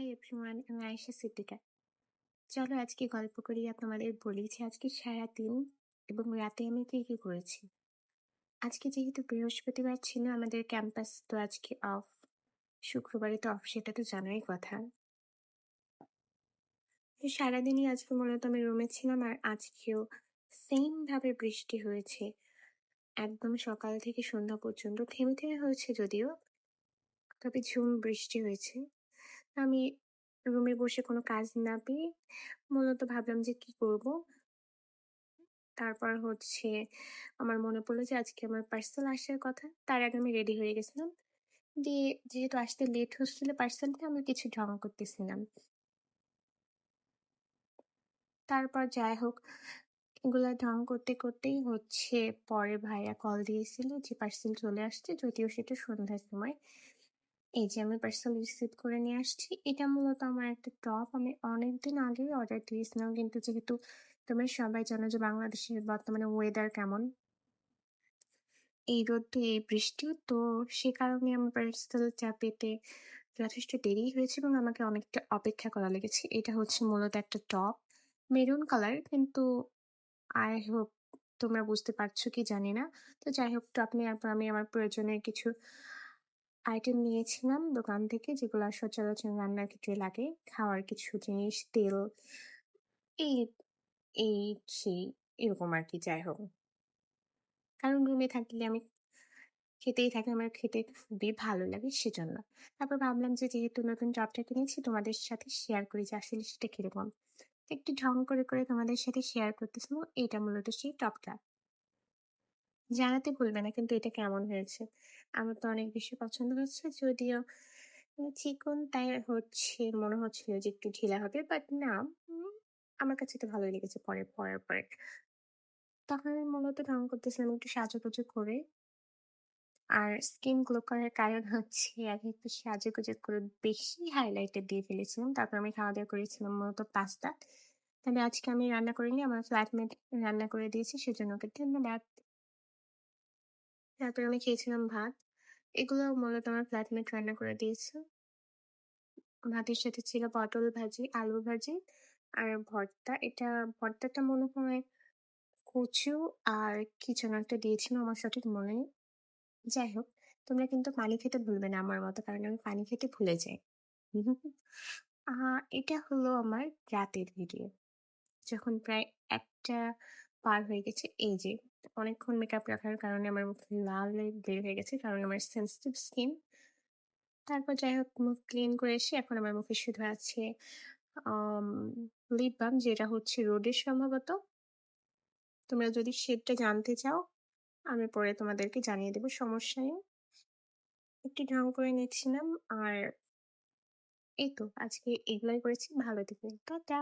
Everyone, আমি আয়েশা সিদ্দিকা। চলো আজকে গল্প করি আর তোমাদের বলি যে আজকে সারাদিন এবং রাতে আমি কি করেছি। আজকে যেহেতু বৃহস্পতিবার ছিল আমাদের ক্যাম্পাস তো আজকে অফ। শুক্রবারে তো অফ, সেটা তো জানাই কথা। তো সারাদিনই আজকে মূলত আমি রুমে ছিলাম আর আজকেও সেম ভাবে বৃষ্টি হয়েছে। একদম সকাল থেকে সন্ধ্যা পর্যন্ত থেমে থেমে হয়েছে যদিও, তবে ঝুম বৃষ্টি হয়েছে। আমি রুমে বসে কোনো কাজ না পেয়ে মূলত ভাবলাম যে কি করব। তারপর আমার মনে পড়লো যে আজকে আমার পার্সেল আসার কথা। তার আগে আমি রেডি হয়ে গেছিলাম। দিয়ে যেহেতু আসতে লেট হচ্ছিল পার্সেলটা, আমি কিছু ঢং করতেছিলাম। তারপর যাই হোক, এগুলা ঢং করতে করতেই পরে ভাইয়া কল দিয়েছিল যে পার্সেল চলে আসছে, যদিও সেটা সন্ধ্যার সময়। এই যে আমি পার্সেল রিসিভ করে নিয়ে আসছি। এটা মূলত আমার একটা টপ। আমি অনেকদিন আগেই অর্ডার দিয়েছিলাম, কিন্তু যেহেতু তোমরা সবাই জানো যে বাংলাদেশের বর্তমানে ওয়েদার কেমন, এই রোদ্দুর এই বৃষ্টি, তো সে কারণে আমার পার্সেলটা পেতে যথেষ্ট দেরি হয়েছে এবং আমাকে অনেকটা অপেক্ষা করা লেগেছে। এটা মূলত একটা টপ, মেরুন কালার, কিন্তু আই হোপ তোমরা বুঝতে পারছো কি জানি না। তো যাই হোক, টপ নেওয়ার পর আমি আমার প্রয়োজনীয় কিছু আইটেম নিয়েছিলাম দোকান থেকে, যেগুলো সচরাচর রান্নার ক্ষেত্রে লাগে। খাওয়ার কিছু জিনিস, তেল, এই এই সেই এরকম আর কি। যাই হোক, কারণ রুমে থাকলে আমি খেতেই থাকি, আমার খেতে খুবই ভালো লাগে সেজন্য। তারপর ভাবলাম যে যেহেতু নতুন টপটা কিনেছি তোমাদের সাথে শেয়ার করি যে আসলে সেটা কিরকম। তো একটু ঢং করে করে তোমাদের সাথে শেয়ার করতেছিলাম। এটা মূলত সেই টপটা। জানাতে ভুলবে না কিন্তু এটা কেমন হয়েছে। আমার তো অনেক বেশি পছন্দ হচ্ছে, যদিও চিকন তাই মনে হচ্ছিল যে একটু ঢিলা হবে, বাট না, উম, আমার কাছে তো ভালোই লেগেছে পরে পরার পরে। তখন আমি মূলত ঢং করতেছিলাম একটু সাজুগুজু করে। আর স্কিন গ্লো করার কারণ আমি একটু সাজুগুজু করে বেশি হাইলাইটার দিয়ে ফেলেছিলাম। তারপর আমি খাওয়া-দাওয়া করেছিলাম মূলত পাস্তা। তবে আজকে আমি রান্না করিনি, আমার ফ্ল্যাটমেট রান্না করে দিয়েছে, সেজন্য ওকে ধন্যবাদ। তারপর আমি খেয়েছিলাম ভাত। এগুলো মূলত আমার ফ্ল্যাটমেট রান্না করে দিয়েছে। ভাতের সাথে ছিল পটল ভাজি, আলু ভাজি আর ভর্তা। ভর্তাটা মনে হয় কচু আর কি যেন একটা দিয়েছিল, আমার সঠিক মনে নেই। যাই হোক, তোমরা কিন্তু পানি খেতে ভুলবে না আমার মতো, কারণ আমি পানি খেতে ভুলে যাই। এটা হলো আমার রাতের ভিডিও। যখন প্রায় ১টা পার হয়ে গেছে, এই যে অনেকক্ষণ মেকআপ রাখার কারণে আমার মুখ লাল হয়ে বের হয়ে গেছে, কারণ আমার সেনসিটিভ স্কিন। তারপর যাই হোক, মুখ ক্লিন করে এসে এখন আমার মুখে শুধু আছে আম লিপ বাম, যেটা রোডের সম্ভবত। তোমরা যদি শেডটা জানতে চাও, আমি পরে তোমাদেরকে জানিয়ে দেব, সমস্যা নেই। একটু ঢং করে নিচ্ছিলাম আর এই তো আজকে এগুলাই করেছি। ভালো থেকো। টাটা।